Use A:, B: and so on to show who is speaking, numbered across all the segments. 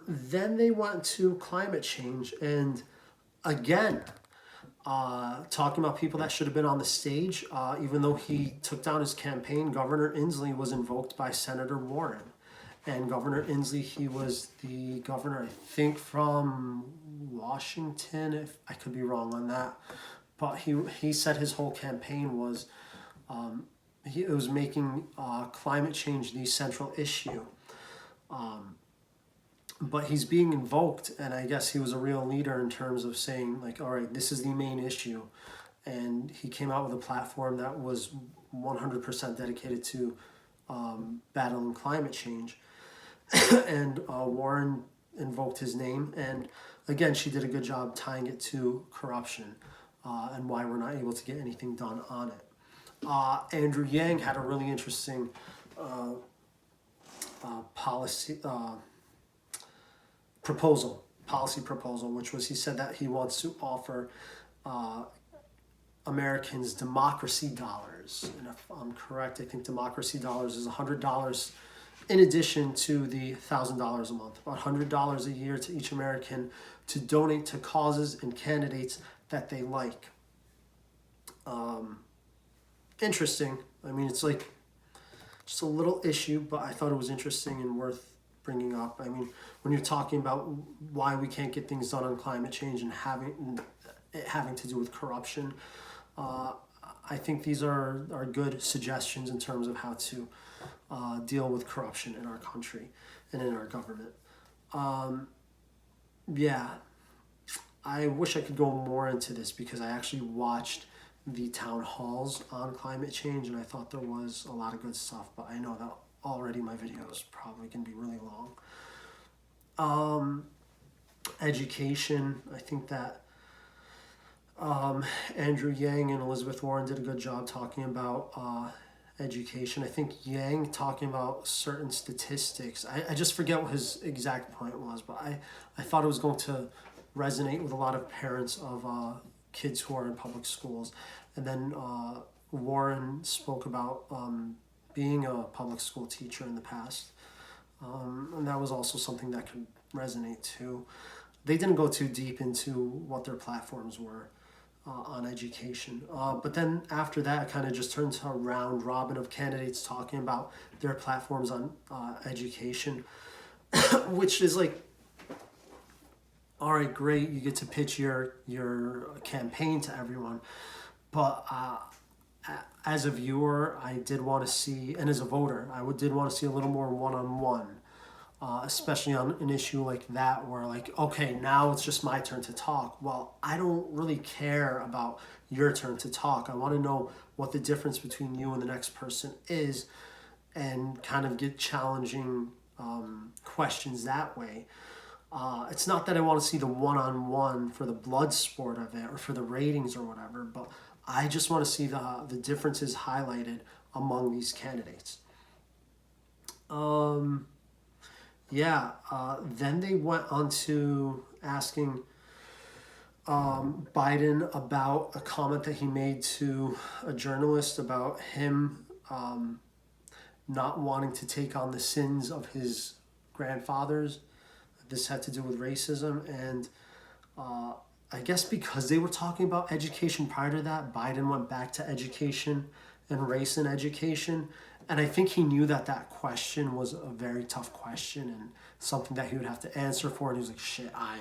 A: Then they went to climate change, and again, talking about people that should have been on the stage. Even though he took down his campaign, Governor Inslee was invoked by Senator Warren. And Governor Inslee, he was the governor, I think, from Washington, if I could be wrong on that. But he said his whole campaign was, it was making climate change the central issue. But he's being invoked, and I guess he was a real leader in terms of saying, like, all right, this is the main issue. And he came out with a platform that was 100% dedicated to battling climate change. And Warren invoked his name, and again, she did a good job tying it to corruption and why we're not able to get anything done on it. Andrew Yang had a really interesting policy proposal, which was, he said that he wants to offer Americans democracy dollars. And if I'm correct, I think democracy dollars is $100 in addition to the $1,000 a month, about $100 a year to each American to donate to causes and candidates that they like. Interesting. I mean, it's like just a little issue, but I thought it was interesting and worth bringing up. I mean, when you're talking about why we can't get things done on climate change and having to do with corruption, I think these are good suggestions in terms of how to deal with corruption in our country and in our government. Yeah, I wish I could go more into this because I actually watched the town halls on climate change and I thought there was a lot of good stuff, but I know that already my video is probably going to be really long. Education, I think that Andrew Yang and Elizabeth Warren did a good job talking about education. I think Yang talking about certain statistics. I just forget what his exact point was, but I thought it was going to resonate with a lot of parents of kids who are in public schools. And then Warren spoke about being a public school teacher in the past. And that was also something that could resonate too. They didn't go too deep into what their platforms were on education. But then after that, it kind of just turned to a round robin of candidates talking about their platforms on education, which is like, all right, great, you get to pitch your campaign to everyone. But as a viewer, I did want to see, and as a voter, I did want to see a little more one-on-one, especially on an issue like that where like, okay, now it's just my turn to talk. Well, I don't really care about your turn to talk. I want to know what the difference between you and the next person is and kind of get challenging questions that way. It's not that I want to see the one-on-one for the blood sport of it or for the ratings or whatever, but I just want to see the differences highlighted among these candidates. Then they went on to asking Biden about a comment that he made to a journalist about him not wanting to take on the sins of his grandfathers. This had to do with racism, and I guess because they were talking about education prior to that, Biden went back to education and race in education. And I think he knew that that question was a very tough question and something that he would have to answer for. And he was like, shit, I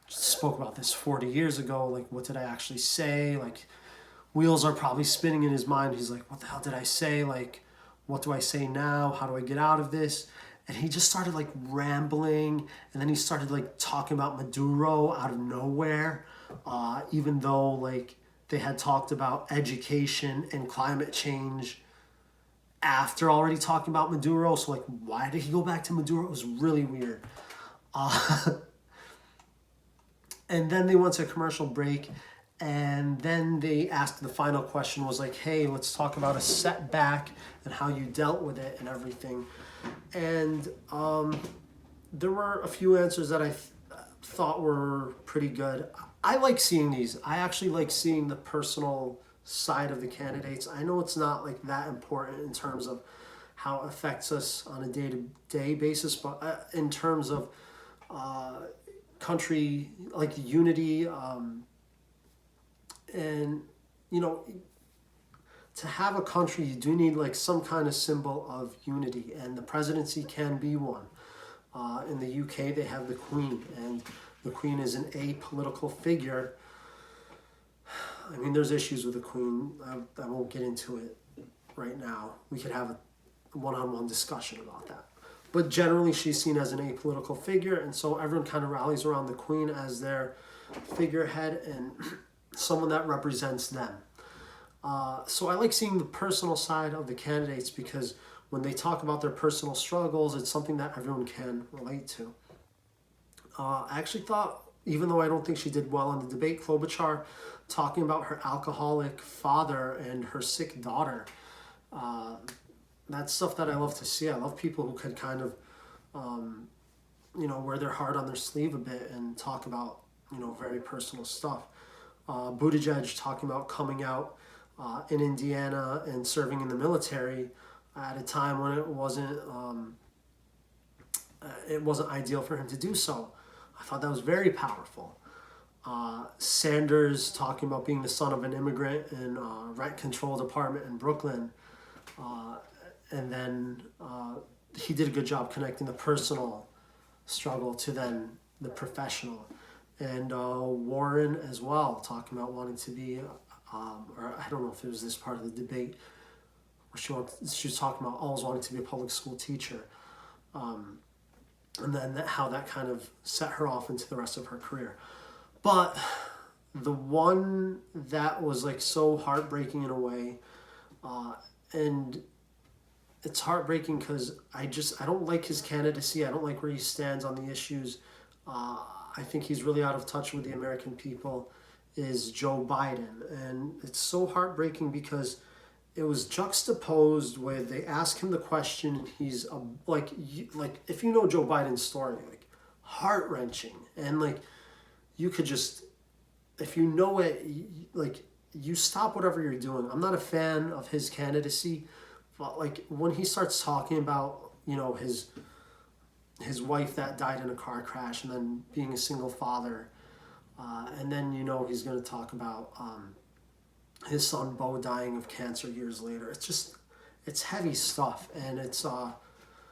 A: spoke about this 40 years ago. Like, what did I actually say? Like, wheels are probably spinning in his mind. He's like, what the hell did I say? Like, what do I say now? How do I get out of this? And he just started like rambling, and then he started like talking about Maduro out of nowhere, even though like they had talked about education and climate change after already talking about Maduro. So like, why did he go back to Maduro? It was really weird. And then they went to a commercial break, and then they asked, the final question was like, hey, let's talk about a setback and how you dealt with it and everything. And there were a few answers that I thought were pretty good. I like seeing these. I actually like seeing the personal side of the candidates. I know it's not like that important in terms of how it affects us on a day-to-day basis, but in terms of country, like unity, and you know, to have a country, you do need like some kind of symbol of unity, and the presidency can be one. In the UK, they have the Queen, and the Queen is an apolitical figure. I mean, there's issues with the Queen. I won't get into it right now. We could have a one-on-one discussion about that. But generally, she's seen as an apolitical figure, and so everyone kind of rallies around the Queen as their figurehead and someone that represents them. So I like seeing the personal side of the candidates because when they talk about their personal struggles, it's something that everyone can relate to. I actually thought, even though I don't think she did well in the debate, Klobuchar talking about her alcoholic father and her sick daughter, that's stuff that I love to see. I love people who can kind of, wear their heart on their sleeve a bit and talk about, very personal stuff. Buttigieg talking about coming out in Indiana and serving in the military at a time when it wasn't ideal for him to do so. I thought that was very powerful. Sanders talking about being the son of an immigrant in a rent-controlled apartment in Brooklyn. And then he did a good job connecting the personal struggle to then the professional. And Warren as well, talking about wanting to be, or I don't know if it was this part of the debate, where she was talking about always wanting to be a public school teacher. And then how that kind of set her off into the rest of her career. But the one that was like so heartbreaking in a way, and it's heartbreaking because I don't like his candidacy. I don't like where he stands on the issues. I think he's really out of touch with the American people, is Joe Biden. And it's so heartbreaking because it was juxtaposed with, they ask him the question, and he's like if you know Joe Biden's story, like heart-wrenching. And like, you could just, if you know it, like you stop whatever you're doing. I'm not a fan of his candidacy, but like when he starts talking about, his wife that died in a car crash and then being a single father, and then he's going to talk about his son Bo dying of cancer years later. It's heavy stuff, and it's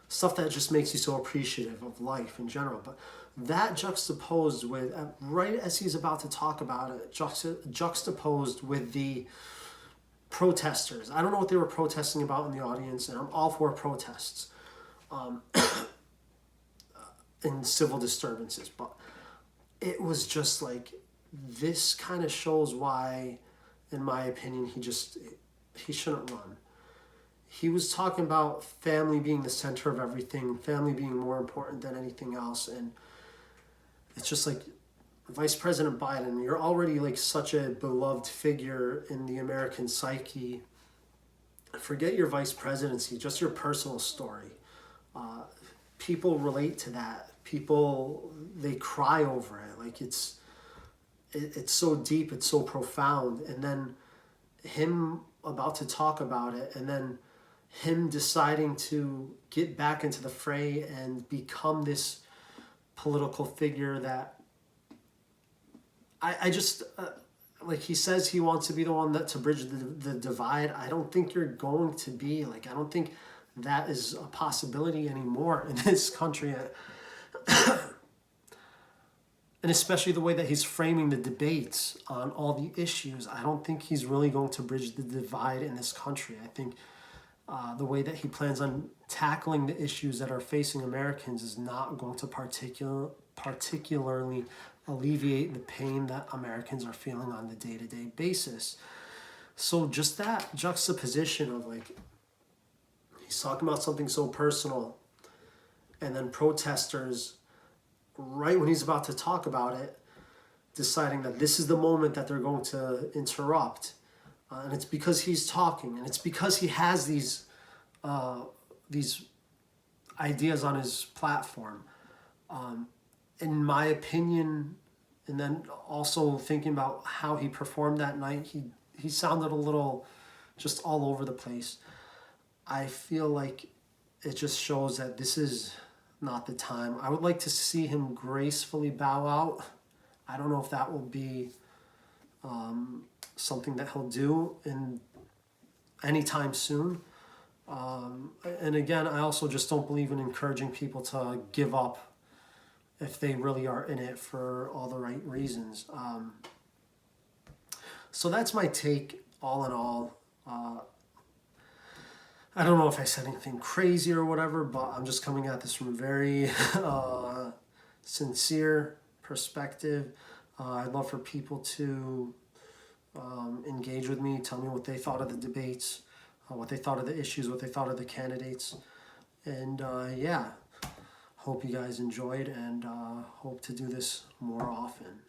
A: stuff that just makes you so appreciative of life in general. But that juxtaposed with, right as he's about to talk about it, juxtaposed with the protesters. I don't know what they were protesting about in the audience, and I'm all for protests and civil disturbances, but it was just like, this kind of shows why, in my opinion, he shouldn't run. He was talking about family being the center of everything, family being more important than anything else, and it's just like, Vice President Biden, you're already like such a beloved figure in the American psyche. Forget your vice presidency, just your personal story. People relate to that. People, they cry over it. Like it's so deep, it's so profound. And then him about to talk about it, and then him deciding to get back into the fray and become this political figure that I just, like he says he wants to be the one to bridge the divide. I don't think you're going to be. Like, I don't think that is a possibility anymore in this country. And especially the way that he's framing the debates on all the issues, I don't think he's really going to bridge the divide in this country. I think the way that he plans on tackling the issues that are facing Americans is not going to particularly alleviate the pain that Americans are feeling on the day-to-day basis. So just that juxtaposition of like, he's talking about something so personal, and then protesters, right when he's about to talk about it, deciding that this is the moment that they're going to interrupt. And it's because he's talking, and it's because he has these ideas on his platform. In my opinion, and then also thinking about how he performed that night, he sounded a little just all over the place. I feel like it just shows that this is not the time. I would like to see him gracefully bow out. I don't know if that will be something that he'll do in anytime soon. And again, I also just don't believe in encouraging people to give up if they really are in it for all the right reasons. So that's my take, all in all. I don't know if I said anything crazy or whatever, but I'm just coming at this from a very sincere perspective. I'd love for people to engage with me, tell me what they thought of the debates, what they thought of the issues, what they thought of the candidates. And yeah, hope you guys enjoyed, and hope to do this more often.